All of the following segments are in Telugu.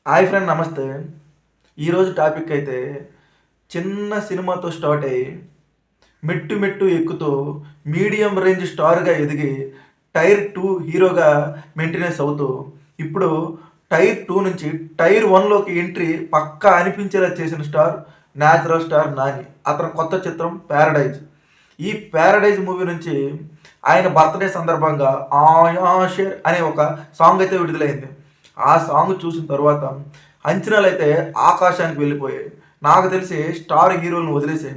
హాయ్ ఫ్రెండ్, నమస్తే. ఈరోజు టాపిక్ అయితే చిన్న సినిమాతో స్టార్ట్ అయ్యి మెట్టు మెట్టు ఎక్కుతూ మీడియం రేంజ్ స్టార్గా ఎదిగి టైర్ 2 హీరోగా మెయింటెనెన్స్ అవుతూ ఇప్పుడు టైర్ 2 నుంచి టైర్ 1లోకి ఎంట్రీ పక్కా అనిపించేలా చేసిన స్టార్ న్యాచురల్ స్టార్ నాని. అతని కొత్త చిత్రం ప్యారడైజ్. ఈ ప్యారడైజ్ మూవీ నుంచి ఆయన బర్త్డే సందర్భంగా ఆయాషేర్ అనే ఒక సాంగ్ అయితే విడుదలైంది. ఆ సాంగ్ చూసిన తర్వాత అంచనాలు అయితే ఆకాశానికి వెళ్ళిపోయాయి. నాకు తెలిసి స్టార్ హీరోలను వదిలేసి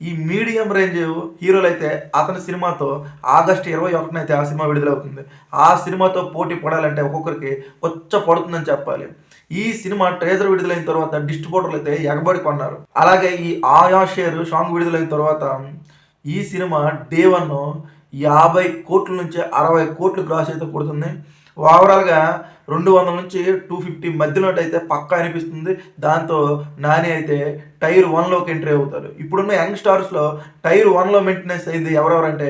ఈ మీడియం రేంజ్ హీరోలు అయితే అతని సినిమాతో ఆగస్టు 21న అయితే ఆ సినిమా విడుదలవుతుంది. ఆ సినిమాతో పోటీ పడాలంటే ఒక్కొక్కరికి వచ్చ పడుతుందని చెప్పాలి. ఈ సినిమా ట్రేజర్ విడుదలైన తర్వాత డిస్ట్రిబ్యూటర్లు అయితే ఎగబడి కొన్నారు. అలాగే ఈ ఆయా షేర్ సాంగ్ విడుదలైన తర్వాత ఈ సినిమా డే 1 50 కోట్ల నుంచి 60 కోట్లు గ్రాస్ అయితే కొడుతుంది. ఓవరాల్గా 200 నుంచి 250 మధ్యలో అయితే పక్కా అనిపిస్తుంది. దాంతో నాని అయితే టైర్ 1లోకి ఎంట్రీ అవుతారు. ఇప్పుడున్న యంగ్ స్టార్స్లో టైర్ 1లో మెయింటెనెన్స్ అయింది ఎవరెవరంటే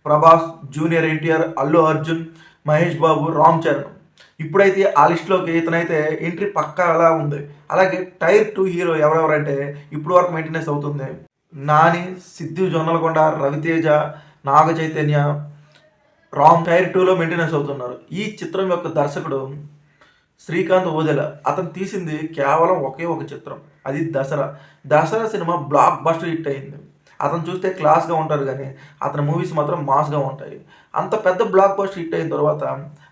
ప్రభాస్, జూనియర్ ఎన్టీఆర్, అల్లు అర్జున్, మహేష్ బాబు, రామ్ చరణ్. ఇప్పుడైతే ఆ లిస్టులోకి ఇతనైతే ఎంట్రీ పక్కా అలా ఉంది. అలాగే టైర్ 2 హీరో ఎవరెవరంటే ఇప్పుడు వరకు మెయింటెనెన్స్ అవుతుంది నాని, సిద్ధు జొన్నలకొండ, రవితేజ, నాగ చైతన్య, రామ్ టైర్ 2లో మెయింటెనెన్స్ అవుతున్నారు. ఈ చిత్రం యొక్క దర్శకుడు శ్రీకాంత్ ఓదెల. అతను తీసింది కేవలం ఒకే ఒక చిత్రం, అది Dasara. Dasara cinema block buster hit అయింది. అతను చూస్తే క్లాస్గా ఉంటారు కానీ అతని మూవీస్ మాత్రం మాస్గా ఉంటాయి. అంత పెద్ద బ్లాక్ బస్టర్ హిట్ అయిన తర్వాత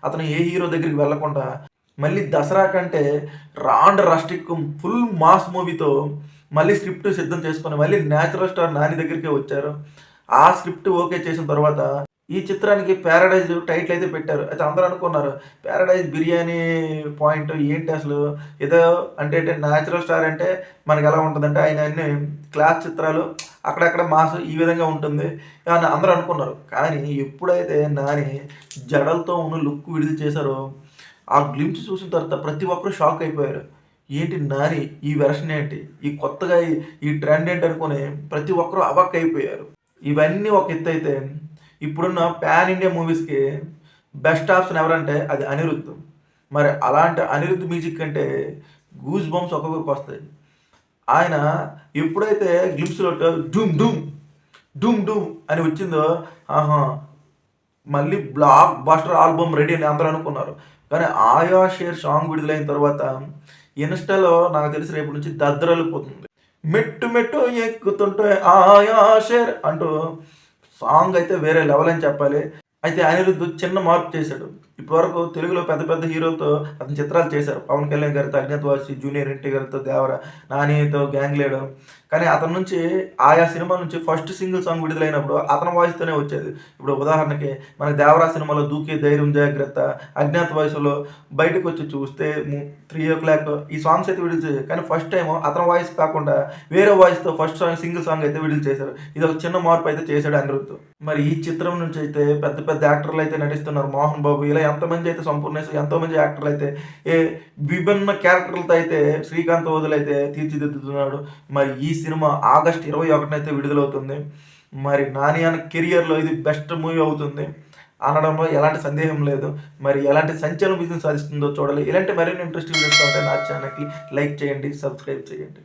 అతను ఏ హీరో దగ్గరికి వెళ్లకుండా మళ్ళీ దసరా కంటే రాండ్ రస్టిక్ ఫుల్ మాస్ మూవీతో మళ్ళీ స్క్రిప్ట్ సిద్ధం చేసుకొని మళ్ళీ న్యాచురల్ స్టార్ నాని దగ్గరికే వచ్చారు. ఆ స్క్రిప్ట్ ఓకే చేసిన తర్వాత ఈ చిత్రానికి ప్యారడైజ్ టైటిల్ అయితే పెట్టారు. అయితే అందరూ అనుకున్నారు ప్యారడైజ్ బిర్యానీ పాయింట్ ఏంటి అసలు, ఏదో అంటే న్యాచురల్ స్టార్ అంటే మనకి ఎలా ఉంటుందంటే ఆయన అన్ని క్లాస్ చిత్రాలు అక్కడక్కడ మాస్ ఈ విధంగా ఉంటుంది అని అందరూ అనుకున్నారు. కానీ ఎప్పుడైతే నాని జడలతో ఉన్న లుక్ విడుదల చేశారో ఆ గ్లిమ్స్ చూసిన తర్వాత ప్రతి ఒక్కరూ షాక్ అయిపోయారు. ఏంటి నాని ఈ వెర్షన్ ఏంటి, ఈ కొత్తగా ఈ ట్రెండ్ ఏంటి అనుకుని ప్రతి ఒక్కరూ అవాక్ అయిపోయారు. ఇవన్నీ ఒక ఎత్తు అయితే ఇప్పుడున్న పాన్ ఇండియా మూవీస్కి బెస్ట్ ఆప్షన్ ఎవరంటే అది అనిరుద్ధ్. మరి అలాంటి అనిరుద్ధ్ మ్యూజిక్ అంటే గూస్ బంప్స్ ఒక్కొక్కరికి వస్తాయి. ఆయన ఎప్పుడైతే గ్లిప్స్లో డూమ్ డూమ్ డూమ్ డూమ్ అని వచ్చిందో ఆహా మళ్ళీ బ్లాక్ బస్టర్ ఆల్బమ్ రెడీ అని అందరూ అనుకున్నారు. కానీ ఆయా షేర్ సాంగ్ విడుదలైన తర్వాత ఇన్స్టాలో నాకు తెలిసి రేపు నుంచి దద్దరలిపోతుంది. మెట్టు మెట్టు ఎక్కుతుంటే ఆయా షేర్ అంటూ సాంగ్ అయితే వేరే లెవెల్ అని చెప్పాలి. అయితే అనిరుద్ధ్ చిన్న మార్పు చేశాడు. ఇప్పటివరకు తెలుగులో పెద్ద పెద్ద హీరోలతో అతని చిత్రాలు చేశారు. పవన్ కళ్యాణ్ గారితో అజ్ఞాతవాసి, జూనియర్ ఎన్టీ గారితో దేవర, నానితో గ్యాంగ్ లీడర్. కానీ అతని నుంచి ఆయా సినిమాల నుంచి ఫస్ట్ సింగిల్ సాంగ్ విడుదలైనప్పుడు అతని వాయిస్తోనే వచ్చేది. ఇప్పుడు ఉదాహరణకి మనకి దేవరా సినిమాలో దూకే ధైర్యం జాగ్రత్త, అజ్ఞాత వాయిస్లో బయటకు వచ్చి చూస్తే 3 o'clock ఈ సాంగ్స్ అయితే విడుదల చేశారు. కానీ ఫస్ట్ టైం అతని వాయిస్ కాకుండా వేరే వాయిస్తో ఫస్ట్ సాంగ్ సింగిల్ సాంగ్ అయితే విడుదల చేశారు. ఇది ఒక చిన్న మార్పు అయితే చేశాడు అనిరుద్ధ్. మరి ఈ చిత్రం నుంచి అయితే పెద్ద పెద్ద యాక్టర్లు అయితే నటిస్తున్నారు. మోహన్ బాబు ఇలా ఎంతమంది అయితే సంపూర్ణేశ్ ఎంతోమంది యాక్టర్లు అయితే విభిన్న క్యారెక్టర్లతో అయితే శ్రీకాంత్ ఓదెల అయితే తీర్చిదిద్దుతున్నాడు. మరి ఈ సినిమా ఆగస్టు 21న అయితే విడుదలవుతుంది. మరి నాని అన్న కెరియర్లో ఇది బెస్ట్ మూవీ అవుతుంది అనడంలో ఎలాంటి సందేహం లేదు. మరి ఎలాంటి సంచలన విజయం సాధిస్తుందో చూడాలి. ఇలాంటి మరిన్ని ఇంట్రెస్టింగ్ వీడియోస్ ఉంటే నా ఛానల్కి లైక్ చేయండి, సబ్స్క్రైబ్ చేయండి.